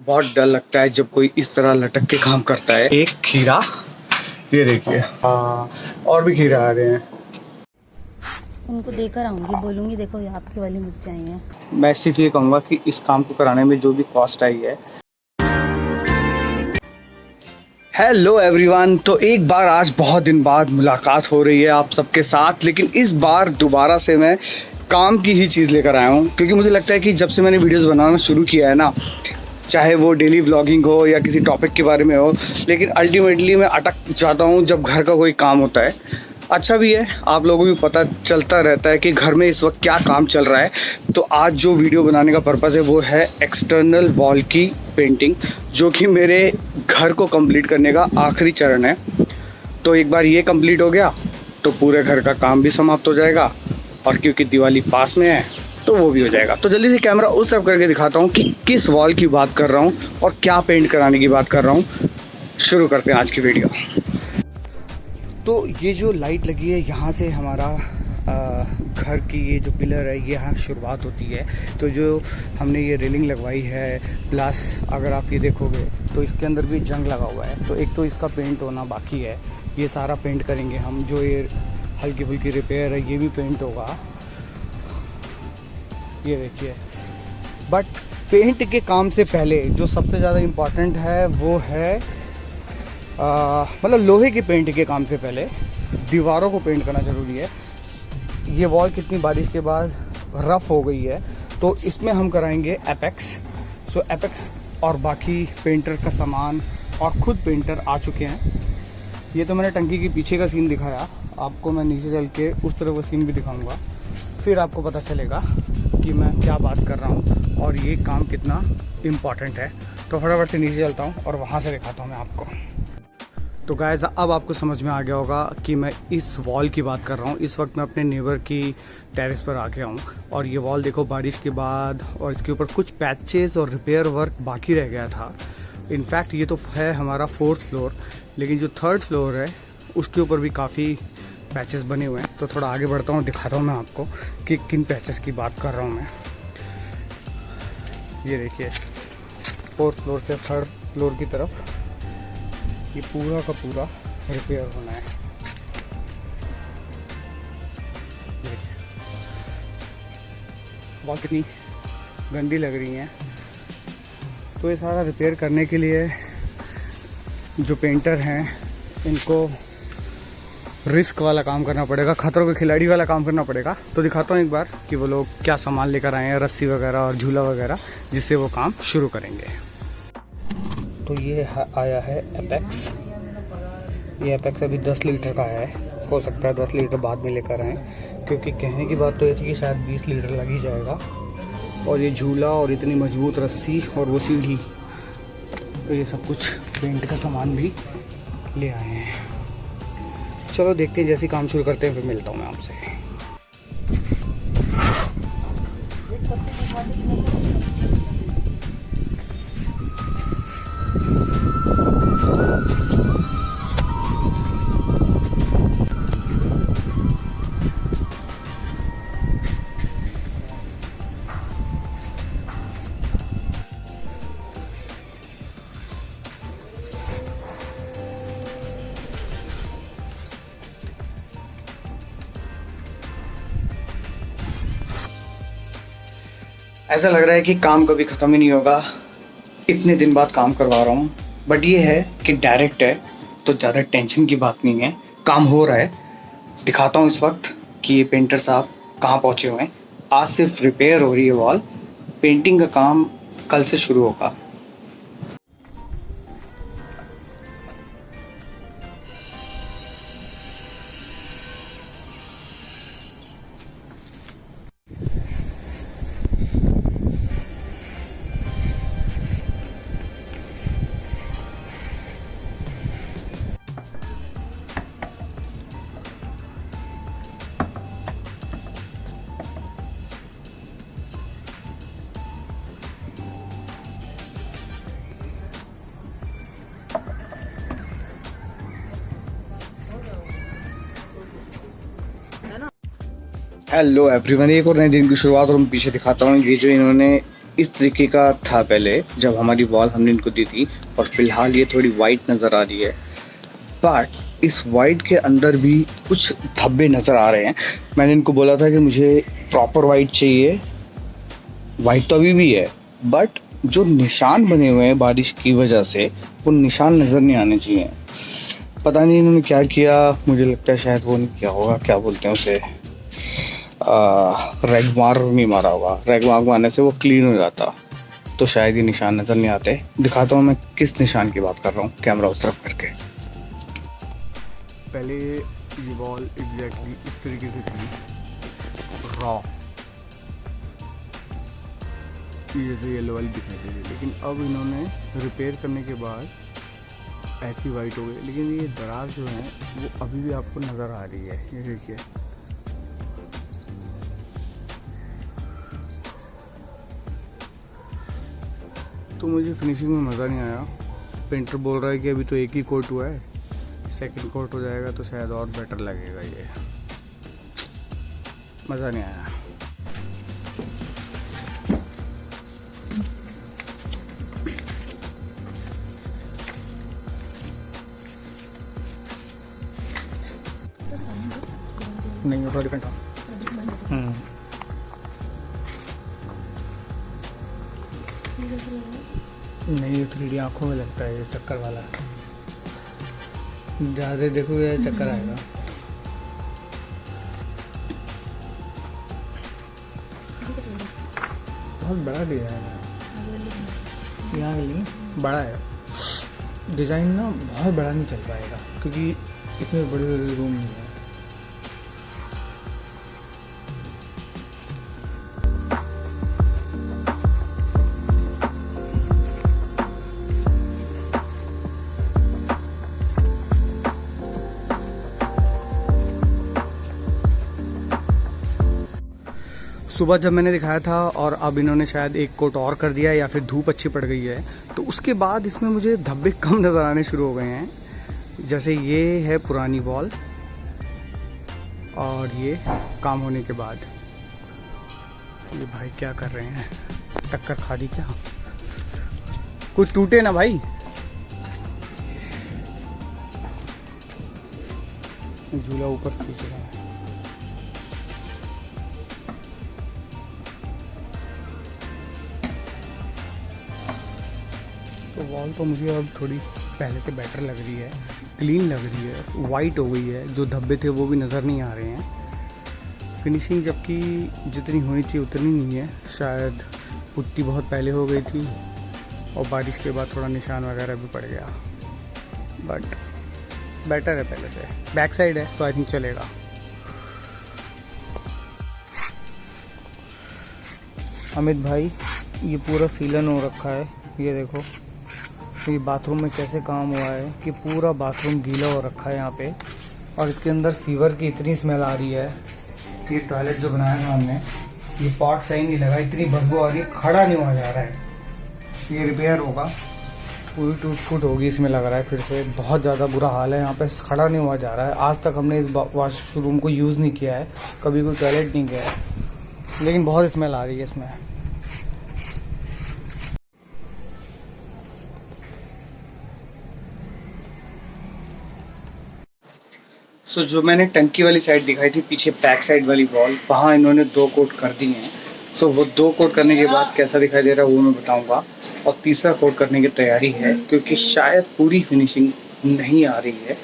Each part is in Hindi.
बहुत डर लगता है जब कोई इस तरह लटक के काम करता है। एक खीरा, ये देखिए, हाँ, और भी खीरा आ रहे हैं। उनको देकर आऊंगी, बोलूंगी देखो ये आपकी वाली मिर्चाई हैं। मैं सिर्फ ये कहूँगा कि इस काम को कराने में जो भी कॉस्ट आई है। हेलो एवरीवन, तो एक बार आज बहुत दिन बाद मुलाकात हो रही है आप सबके साथ, लेकिन इस बार दोबारा से मैं काम की ही चीज़ लेकर आया हूँ। क्योंकि मुझे लगता है कि जब से मैंने वीडियोस बनाना शुरू किया है ना, चाहे वो डेली व्लॉगिंग हो या किसी टॉपिक के बारे में हो, लेकिन अल्टीमेटली मैं अटक जाता हूँ जब घर का कोई काम होता है। अच्छा भी है, आप लोगों को भी पता चलता रहता है कि घर में इस वक्त क्या काम चल रहा है। तो आज जो वीडियो बनाने का पर्पज़ है वो है एक्सटर्नल वॉल की पेंटिंग, जो कि मेरे घर को कंप्लीट करने का आखिरी चरण है। तो एक बार ये कंप्लीट हो गया तो पूरे घर का काम भी समाप्त हो जाएगा, और क्योंकि दिवाली पास में है तो वो भी हो जाएगा। तो जल्दी से कैमरा उस तरफ करके दिखाता हूँ कि किस वॉल की बात कर रहा हूँ और क्या पेंट कराने की बात कर रहा हूँ। शुरू करते हैं आज की वीडियो। तो ये जो लाइट लगी है, यहाँ से हमारा घर की ये जो पिलर है, ये यहाँ शुरुआत होती है। तो जो हमने ये रेलिंग लगवाई है, प्लस अगर आप ये देखोगे तो इसके अंदर भी जंग लगा हुआ है। तो एक तो इसका पेंट होना बाकी है, ये सारा पेंट करेंगे हम। जो ये हल्की फुल्की रिपेयर है ये भी पेंट होगा, ये देखिए। बट पेंट के काम से पहले जो सबसे ज़्यादा इम्पॉर्टेंट है वो है मतलब लोहे के पेंट के काम से पहले दीवारों को पेंट करना ज़रूरी है। ये वॉल कितनी बारिश के बाद रफ़ हो गई है, तो इसमें हम कराएंगे एपेक्स। सो एपेक्स और बाकी पेंटर का सामान और ख़ुद पेंटर आ चुके हैं। ये तो मैंने टंकी के पीछे का सीन दिखाया, आपको मैं नीचे चल के उस तरह का सीन भी दिखाऊंगा, फिर आपको पता चलेगा कि मैं क्या बात कर रहा हूँ और ये काम कितना इम्पॉर्टेंट है। तो फटाफट से नीचे चलता हूँ और वहाँ से दिखाता हूँ मैं आपको। तो गाइस, अब आपको समझ में आ गया होगा कि मैं इस वॉल की बात कर रहा हूँ। इस वक्त मैं अपने नेबर की टेरेस पर आ गया हूँ, और ये वॉल देखो बारिश के बाद, और इसके ऊपर कुछ पैचेस और रिपेयर वर्क बाकी रह गया था। इनफैक्ट ये तो है हमारा 4th फ्लोर, लेकिन जो 3rd फ्लोर है उसके ऊपर भी काफ़ी पैचेस बने हुए हैं। तो थोड़ा आगे बढ़ता हूँ, दिखाता हूँ मैं आपको कि किन पैचेस की बात कर रहा हूँ मैं। ये देखिए, 4th फ्लोर से 3rd फ्लोर की तरफ ये पूरा का पूरा रिपेयर होना है। वॉल कितनी गंदी लग रही हैं। तो ये सारा रिपेयर करने के लिए जो पेंटर हैं इनको रिस्क वाला काम करना पड़ेगा, खतरों के खिलाड़ी वाला काम करना पड़ेगा। तो दिखाता हूँ एक बार कि वो लोग क्या सामान लेकर आए हैं, रस्सी वगैरह और झूला वगैरह, जिससे वो काम शुरू करेंगे। तो ये आया है एपेक्स। ये एपेक्स अभी 10 लीटर का है, हो सकता है 10 लीटर बाद में लेकर आएँ, क्योंकि कहने की बात तो ये थी कि शायद 20 लीटर लग ही जाएगा। और ये झूला और इतनी मजबूत रस्सी और वो सीढ़ी, तो ये सब कुछ पेंट का सामान भी ले आए हैं। चलो देखते हैं, जैसे काम शुरू करते हैं फिर मिलता हूँ मैं आपसे। ऐसा लग रहा है कि काम कभी ख़त्म ही नहीं होगा, इतने दिन बाद काम करवा रहा हूँ। बट ये है कि डायरेक्ट है तो ज़्यादा टेंशन की बात नहीं है, काम हो रहा है। दिखाता हूँ इस वक्त कि ये पेंटर साहब कहाँ पहुँचे हुए हैं। आज सिर्फ रिपेयर हो रही है वॉल, पेंटिंग का काम कल से शुरू होगा। हेलो एवरीवन, एक और नए दिन की शुरुआत और मैं पीछे दिखाता हूँ। ये जो इन्होंने इस तरीके का था पहले जब हमारी वॉल हमने इनको दी थी, और फिलहाल ये थोड़ी वाइट नज़र आ रही है। बट इस वाइट के अंदर भी कुछ धब्बे नज़र आ रहे हैं। मैंने इनको बोला था कि मुझे प्रॉपर वाइट चाहिए। वाइट तो अभी भी है, बट जो निशान बने हुए हैं बारिश की वजह से, वो निशान नज़र नहीं आने चाहिए। पता नहीं इन्होंने क्या किया, मुझे लगता है शायद वो नहीं किया होगा, क्या बोलते हैं उसे, रेग मार्क नहीं मारा होगा। रेग मार्क मारने से वो क्लीन हो जाता, तो शायद ये निशान नज़र नहीं आते। दिखाता हूँ मैं किस निशान की बात कर रहा हूँ, कैमरा उस तरफ करके। पहले ये वॉल एग्जैक्टली इस तरीके से थी, रॉ, जैसे येलो वाली दिखाई दे रही, लेकिन अब इन्होंने रिपेयर करने के बाद ऐसी वाइट हो गई। लेकिन ये दरार जो है वो अभी भी आपको नज़र आ रही है, ये देखिए। तो मुझे फिनिशिंग में मज़ा नहीं आया। पेंटर बोल रहा है कि अभी तो एक ही कोट हुआ है, सेकंड कोट हो जाएगा तो शायद और बेटर लगेगा। ये मज़ा नहीं आया। नहीं थोड़ा डिफरेंट नहीं, ये 3D आँखों में लगता है, ये चक्कर वाला। ज़्यादा देखोगे चक्कर आएगा। बहुत बड़ा डिज़ाइन है यहाँ के लिए, बड़ा है डिज़ाइन ना, बहुत बड़ा नहीं चल पाएगा क्योंकि इतने बड़े बड़े रूम नहीं है। सुबह जब मैंने दिखाया था और अब इन्होंने शायद एक कोट और कर दिया या फिर धूप अच्छी पड़ गई है, तो उसके बाद इसमें मुझे धब्बे कम नज़र आने शुरू हो गए हैं। जैसे ये है पुरानी वॉल, और ये काम होने के बाद। ये भाई क्या कर रहे हैं, टक्कर खा दी क्या? कुछ टूटे ना भाई। झूला ऊपर खींच रहा है। तो वॉल तो मुझे अब थोड़ी पहले से बेटर लग रही है, क्लीन लग रही है, वाइट हो गई है। जो धब्बे थे वो भी नज़र नहीं आ रहे हैं। फिनिशिंग जबकि जितनी होनी चाहिए उतनी नहीं है, शायद पुट्टी बहुत पहले हो गई थी और बारिश के बाद थोड़ा निशान वगैरह भी पड़ गया, बट बेटर है पहले से। बैक साइड है तो आई थिंक चलेगा। अमित भाई, ये पूरा सीलन हो रखा है, ये देखो। ये बाथरूम में कैसे काम हुआ है कि पूरा बाथरूम गीला हो रखा है यहाँ पे, और इसके अंदर सीवर की इतनी स्मेल आ रही है। ये टॉयलेट जो बनाया था हमने, ये पॉट सही नहीं लगा, इतनी बदबू आ रही है, खड़ा नहीं हुआ जा रहा है। ये रिपेयर होगा, पूरी टूट फूट होगी इसमें लग रहा है फिर से। बहुत ज़्यादा बुरा हाल है यहाँ पे, खड़ा नहीं हुआ जा रहा है। आज तक हमने इस वॉशरूम को यूज़ नहीं किया है, कभी कोई टॉयलेट नहीं गया है, लेकिन बहुत स्मेल आ रही है इसमें। सो जो मैंने टंकी वाली साइड दिखाई थी पीछे, बैक साइड वाली वॉल, वहाँ इन्होंने 2 कोट कर दिए हैं। सो वो 2 कोट करने के बाद कैसा दिखाई दे रहा है वो मैं बताऊंगा, और तीसरा कोट करने की तैयारी है, क्योंकि शायद पूरी फिनिशिंग नहीं आ रही है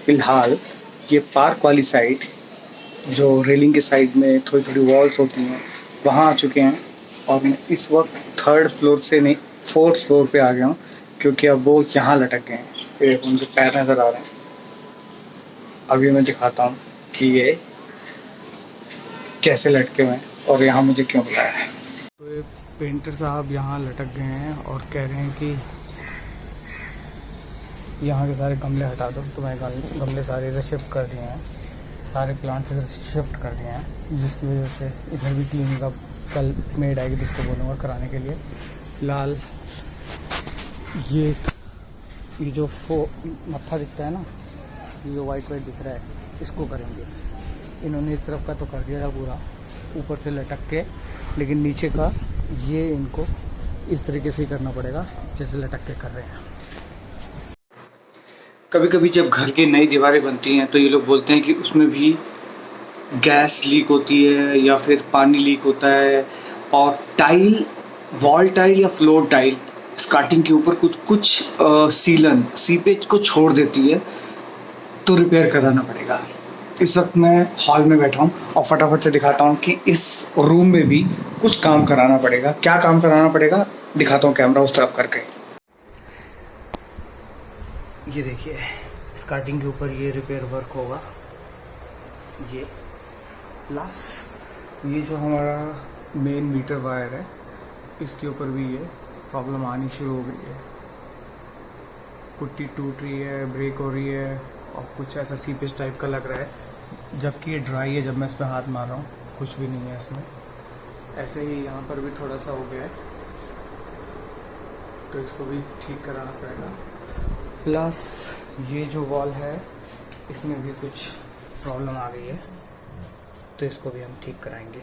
फिलहाल। ये पार्क वाली साइड, जो रेलिंग के साइड में थोड़ी थोड़ी वॉल्स होती हैं, वहाँ आ चुके हैं। और मैं इस वक्त 3rd फ्लोर से नहीं 4th फ्लोर पे आ गया हूँ, क्योंकि अब वो यहाँ लटक गए हैं। फिर उनके पैर नज़र आ रहे हैं। अभी मैं दिखाता हूँ कि ये कैसे लटके हुए हैं और यहाँ मुझे क्यों बुलाया है। तो ये पेंटर साहब यहाँ लटक गए हैं और कह रहे हैं कि यहाँ के सारे गमले हटा दो। तो मैं गमले सारे इधर शिफ्ट कर दिए हैं, सारे प्लांट्स इधर शिफ्ट कर दिए हैं, जिसकी वजह से इधर भी क्लीनिंग अप कल मेड आएगी, जिसको बोलूँगा कराने के लिए। फ़िलहाल ये जो मत्था दिखता है ना, ये जो वाइट दिख रहा है, इसको करेंगे। इन्होंने इस तरफ का तो कर दिया था पूरा ऊपर से लटक के, लेकिन नीचे का ये इनको इस तरीके से ही करना पड़ेगा जैसे लटक के कर रहे हैं। कभी कभी जब घर की नई दीवारें बनती हैं तो ये लोग बोलते हैं कि उसमें भी गैस लीक होती है या फिर पानी लीक होता है, और टाइल, वॉल टाइल या फ्लोर टाइल स्कार्टिंग के ऊपर कुछ सीलन सीपेज को छोड़ देती है, तो रिपेयर कराना पड़ेगा। इस वक्त मैं हॉल में बैठा हूँ और फटाफट से दिखाता हूँ कि इस रूम में भी कुछ काम कराना पड़ेगा। क्या काम कराना पड़ेगा दिखाता हूँ, कैमरा उस तरफ करके। ये देखिए, स्कार्टिंग के ऊपर ये रिपेयर वर्क होगा, ये प्लस ये जो हमारा मेन मीटर वायर है इसके ऊपर भी ये प्रॉब्लम आनी शुरू हो गई है। पुट्टी टूट रही है, ब्रेक हो रही है और कुछ ऐसा सीपेज टाइप का लग रहा है, जबकि ये ड्राई है। जब मैं इस पर हाथ मार रहा हूँ कुछ भी नहीं है इसमें। ऐसे ही यहाँ पर भी थोड़ा सा हो गया है, तो इसको भी ठीक कराना पड़ेगा। प्लस ये जो वॉल है इसमें भी कुछ प्रॉब्लम आ गई है, तो इसको भी हम ठीक कराएंगे।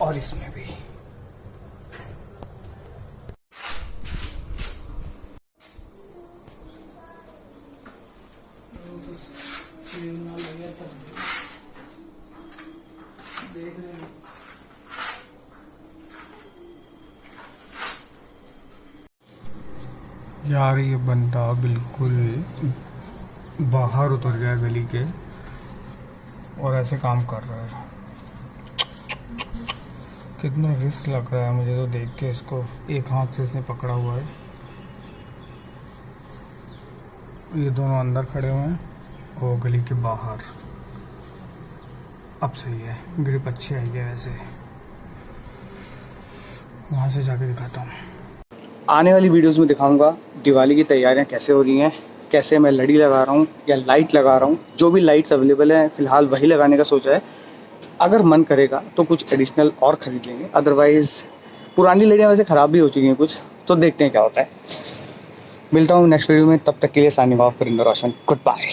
और इसमें भी देख रहे हैं। यार ये बंदा बिल्कुल बाहर उतर गया गली के और ऐसे काम कर रहा है। कितना रिस्क लग रहा है मुझे तो देख के इसको। एक हाथ से इसने पकड़ा हुआ है, ये दोनों अंदर खड़े हुए हैं और गली के बाहर। अब सही है, ग्रिप अच्छी आई है। वैसे वहाँ से जाके दिखाता हूँ। आने वाली वीडियोस में दिखाऊंगा दिवाली की तैयारियां कैसे हो रही हैं, कैसे मैं लड़ी लगा रहा हूँ या लाइट लगा रहा हूँ। जो भी लाइट्स अवेलेबल हैं फ़िलहाल वही लगाने का सोचा है। अगर मन करेगा तो कुछ एडिशनल और ख़रीद लेंगे, अदरवाइज़ पुरानी लड़ियाँ वैसे ख़राब भी हो चुकी हैं कुछ, तो देखते हैं क्या होता है। मिलता हूँ नेक्स्ट वीडियो में, तब तक के लिए साइनिंग ऑफ, वरिंदर रोशन, गुड बाय।